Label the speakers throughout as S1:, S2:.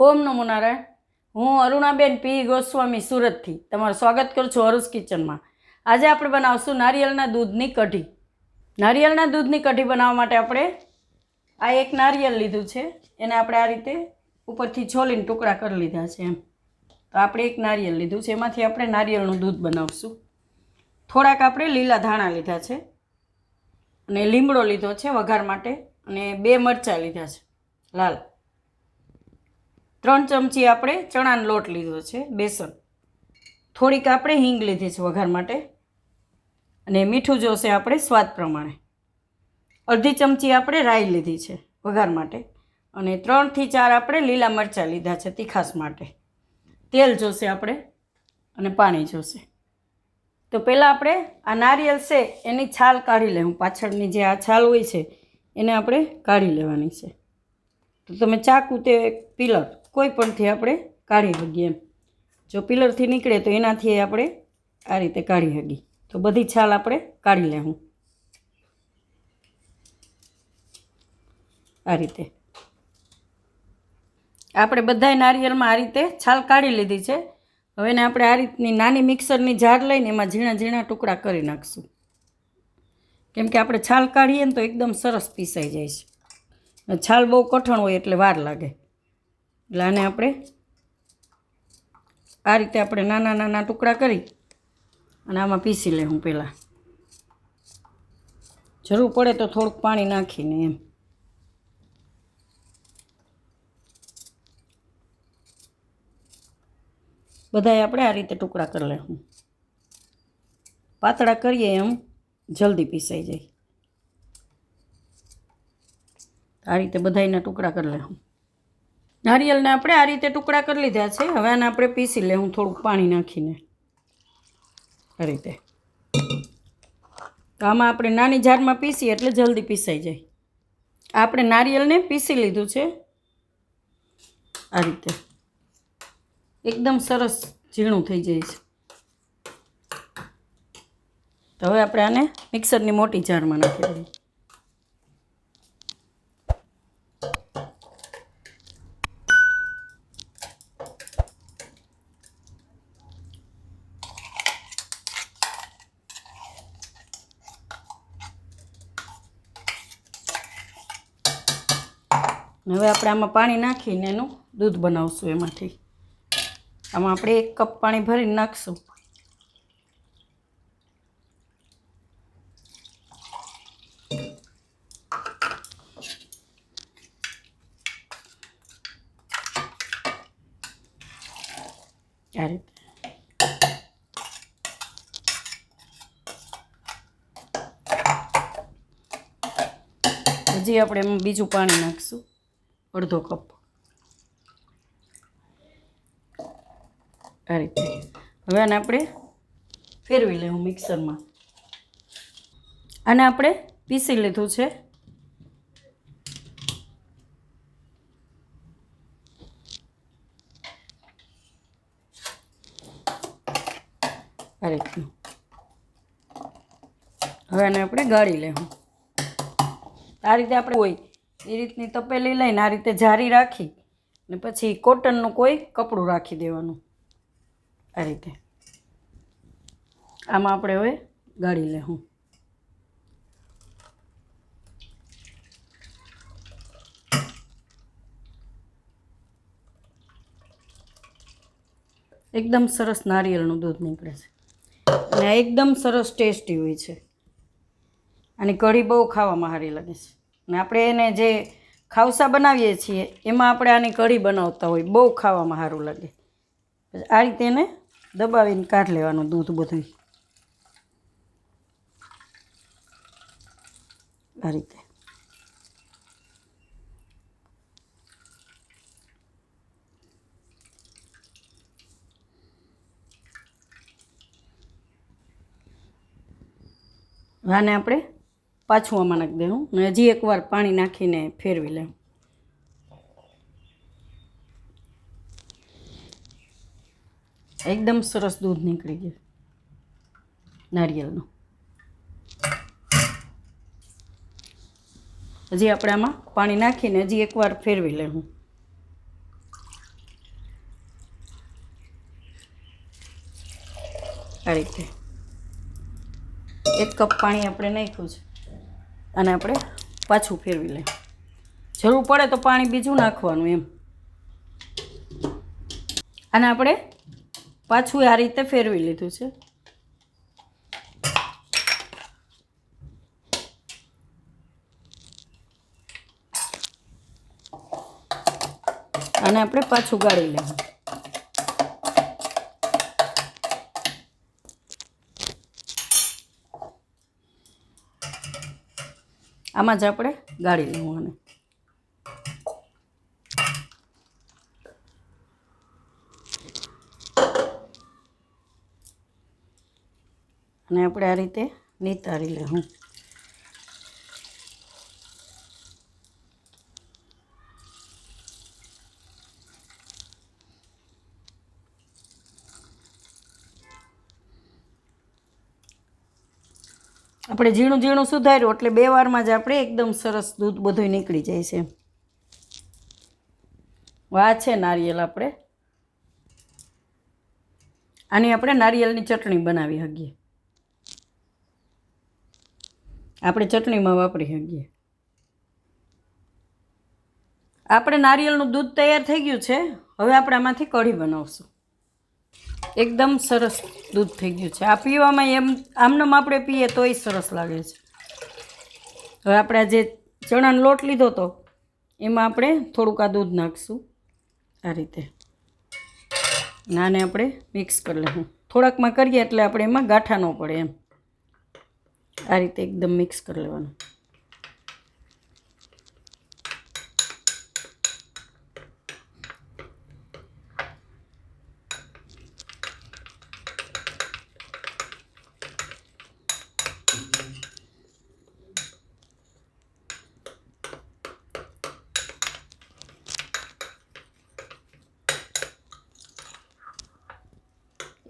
S1: ઓમ નમો નારાયણ. હું અરુણાબેન પી ગોસ્વામી સુરતથી તમારું સ્વાગત કરું છું અરુસ કિચનમાં. આજે આપણે બનાવશું નારિયેળના દૂધની કઢી. નારિયેળના દૂધની કઢી બનાવવા માટે આપણે આ એક નારિયેળ લીધું છે, એને આપણે આ રીતે ઉપરથી છોલીને ટુકડા કરી લીધા છે એમ. તો આપણે એક નારિયેળ લીધું છે, એમાંથી આપણે નારિયેળનું દૂધ બનાવશું. થોડાક આપણે લીલા ધાણા લીધા છે અને લીમડો લીધો છે વઘાર માટે, અને 2 મરચાં લીધા છે લાલ. 3 ચમચી આપણે ચણાનો લોટ લીધો છે, બેસન. થોડીક આપણે હિંગ લીધી છે વઘાર માટે, અને મીઠું જોશે આપણે સ્વાદ પ્રમાણે. અડધી ચમચી આપણે રાઈ લીધી છે વઘાર માટે, અને 3 થી 4 આપણે લીલા મરચાં લીધા છે તીખાસ માટે. તેલ જોશે આપણે, અને પાણી જોશે. તો પહેલાં આપણે આ નારિયેળ છે એની છાલ કાઢી લેવું. પાછળની જે આ છાલ હોય છે એને આપણે કાઢી લેવાની છે. તો તમે ચાકુ તે પિલર કોઈ પણથી આપણે કાઢી શકીએ એમ. જો પિલરથી નીકળે તો એનાથી આપણે આ રીતે કાઢી શકીએ. તો બધી છાલ આપણે કાઢી લેવું આ રીતે. આપણે બધાય નારિયેળમાં આ રીતે છાલ કાઢી લીધી છે. હવે એને આપણે આ રીતની નાની મિક્સરની જાર લઈને એમાં ઝીણા ઝીણા ટુકડા કરી નાખશું. કેમ કે આપણે છાલ કાઢીએ ને તો એકદમ સરસ પીસાઈ જાય છે. છાલ બહુ કઠણ હોય એટલે વાર લાગે. એટલે આને આપણે આ રીતે આપણે નાના નાના ટુકડા કરી અને આમાં પીસી લેવું. પહેલાં જરૂર પડે તો થોડુંક પાણી નાખીને એમ. બધાય આપણે આ રીતે ટુકડા કરી લેવું. પાતળા કરીએ એમ જલ્દી પીસાઈ જાય. આ રીતે બધાયના ટુકડા કરી લેવું. નારિયેળને આપણે આ રીતે ટુકડા કરી લીધા છે. હવે આને આપણે પીસી લેવું થોડુંક પાણી નાખીને આ રીતે. તો આમાં આપણે નાની જારમાં પીસીએ એટલે જલ્દી પીસાઈ જાય. આપણે નારિયેળને પીસી લીધું છે આ રીતે. એકદમ સરસ ઝીણું થઈ જાય છે. તો હવે આપણે આને મિક્સરની મોટી જારમાં નાખી દઈએ. હવે આપણે આમાં પાણી નાખીને એનું દૂધ બનાવશું. એમાંથી આમાં આપણે 1 કપ પાણી ભરીને નાખશું. આ રીતે હજી આપણે એમાં બીજું પાણી નાખશું, અડધો કપ આ રીતે. હવે આને આપણે ફેરવી લેવું મિક્સરમાં. આને આપણે પીસી લીધું છે. આ રીતનું. હવે આને આપણે ગાળી લેવું. આ રીતે આપણે હોય એ રીતની તપેલી લઈને આ રીતે જારી રાખી ને પછી કોટનનું કોઈ કપડું રાખી દેવાનું આ રીતે. આમાં આપણે હવે ગાળી લેવું. એકદમ સરસ નારિયેળનું દૂધ નીકળે છે, અને એકદમ સરસ ટેસ્ટી હોય છે. આની કઢી બહુ ખાવામાં સારી લાગે છે. અને આપણે એને જે ખાવસા બનાવીએ છીએ એમાં આપણે આની કઢી બનાવતા હોય, બહુ ખાવામાં સારું લાગે. આ રીતે એને દબાવીને કાઢી લેવાનું દૂધ બધું આ રીતે. આને આપણે પાછું આમાં નાખી દેવું, અને હજી એકવાર પાણી નાખીને ફેરવી લેવું. એકદમ સરસ દૂધ નીકળી ગયું નારિયેળનું. હજી આપણે આમાં પાણી નાખીને હજી એકવાર ફેરવી લેવું. આ રીતે 1 કપ પાણી આપણે નાખ્યું છે અને આપણે પાછું ફેરવી લઈએ. જરૂર પડે તો પાણી બીજું નાખવાનું એમ. અને આપણે પાછું આ રીતે ફેરવી લીધું છે. અને આપણે પાછું ગાળી લેવું. આમાં જ આપણે ગાળી લેવું. અને આપણે આ રીતે નિતારી લેવું. આપણે ઝીણું ઝીણું સુધાર્યું એટલે 2 વારમાં જ આપણે એકદમ સરસ દૂધ બધું નીકળી જાય છે. આ છે નારિયેળ. આની આપણે નારિયેળની ચટણી બનાવી શકીએ. આપણે ચટણીમાં વાપરી શકીએ. આપણે નારિયેળનું દૂધ તૈયાર થઈ ગયું છે. હવે આપણે આમાંથી કઢી બનાવશું. એકદમ સરસ દૂધ થઈ ગયું છે. આ પીવામાં એમ આમનામ આપણે પીએ તોય સરસ લાગે છે. હવે આપણે આ જે ચણાનો લોટ લીધો હતો એમાં આપણે થોડુંક આ દૂધ નાખીશું આ રીતે. આને આપણે મિક્સ કરી લઈશું. થોડાકમાં કરીએ એટલે આપણે એમાં ગાંઠા ન પડે એમ. આ રીતે એકદમ મિક્સ કરી લેવાનું.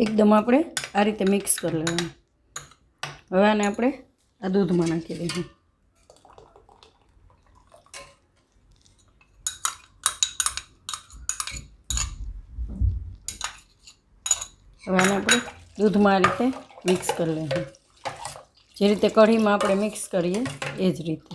S1: એકદમ આપણે આ રીતે મિક્સ કરી લેવાનું. હવે આને આપણે આ દૂધમાં નાખી દઈશું. હવે આને આપણે દૂધમાં આ રીતે મિક્સ કરી લઈશું. જે રીતે કઢીમાં આપણે મિક્સ કરીએ એ જ રીતે.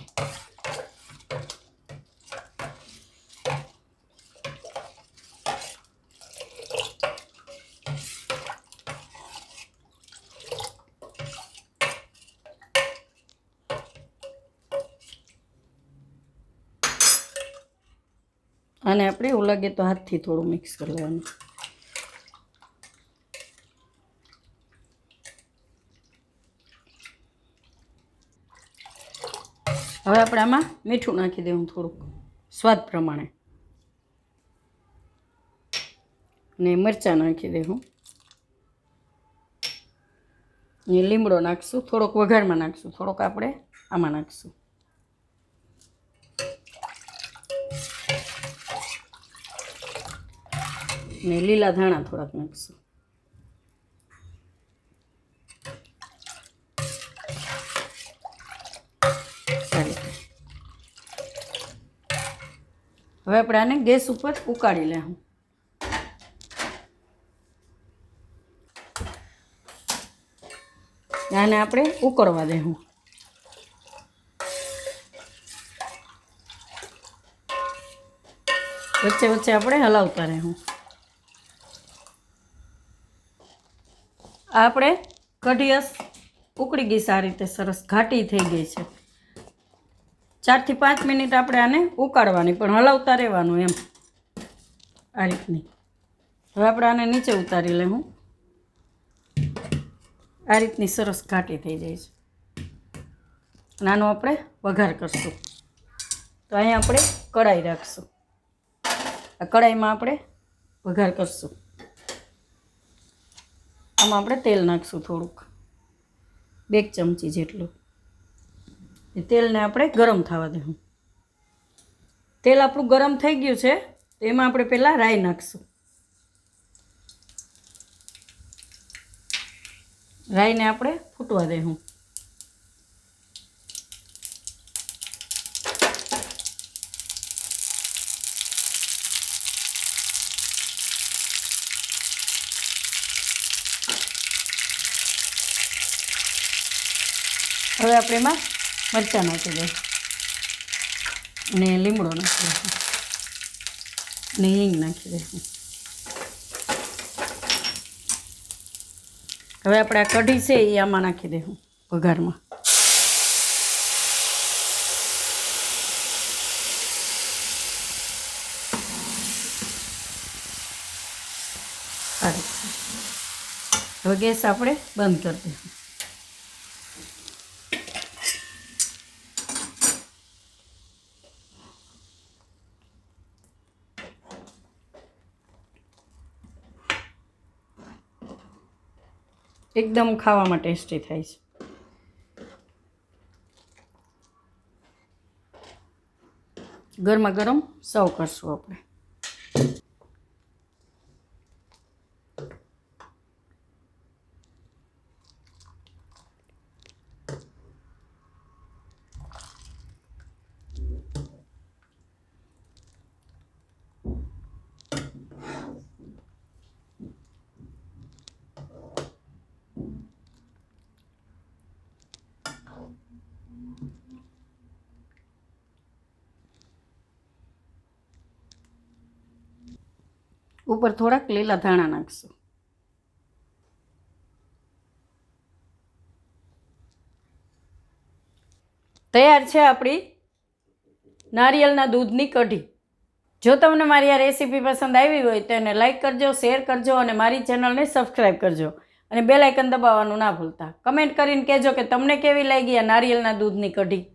S1: આને આપણે એવું લાગે તો હાથથી થોડું મિક્સ કરી લેવાનું. હવે આપણે આમાં મીઠું નાખી દેવું થોડુંક સ્વાદ પ્રમાણે. ને મરચાં નાખી દેવું. ને લીમડો નાખીશું. થોડોક વઘારમાં નાખીશું. થોડોક આપણે આમાં નાખીશું. ને લીલા ધાણા થોડાક નાખીશું. હવે આપણે આને ગેસ ઉપર ઉકાળી લેવું. આને આપણે ઉકળવા દેવું. વચ્ચે વચ્ચે આપણે હલાવતા રહેવું. આપણે કઢી ઉકળી ગઈ છે. આ રીતે સરસ ઘાટી થઈ ગઈ છે. 4 થી 5 મિનિટ આપણે આને ઉકાળવાની, પણ હલાવતા રહેવાનું એમ આ રીતની. હવે આપણે આને નીચે ઉતારી લેવું. આ રીતની સરસ ઘાટી થઈ જાય છે. આનો આપણે વઘાર કરશું. તો અહીંયા આપણે કઢાઈ રાખશું. આ કઢાઈમાં આપણે વઘાર કરશું. આમાં આપણે તેલ નાખશું થોડુંક, 2 ચમચી જેટલું. એ તેલને આપણે ગરમ થવા દેવું. તેલ આપણું ગરમ થઈ ગયું છે તો એમાં આપણે પહેલાં રાઈ નાખશું. રાઈને આપણે ફૂટવા દેવું. હવે આપણે એમાં મરચાં નાખી દઈએ અને લીમડો નાખી દઈશું અને હિંગ નાખી દઈશું. હવે આપણે આ કઢી છે એ આમાં નાખી દઈશું વઘારમાં. હવે ગેસ આપણે બંધ કરી દઈશું. એકદમ ખાવામાં ટેસ્ટી થાય છે. ગરમા ગરમ સર્વ કરશું આપણે. ઉપર થોડાક લીલા ધાણા નાખશું. તૈયાર છે આપણી નારિયેળના દૂધની કઢી. જો તમને મારી આ રેસીપી પસંદ આવી હોય તો એને લાઈક કરજો, શેર કરજો અને મારી ચેનલને સબસ્ક્રાઈબ કરજો અને બેલ આઇકન દબાવવાનું ના ભૂલતા. કમેન્ટ કરીને કહેજો કે તમને કેવી લાગી આ નારિયેળના દૂધની કઢી.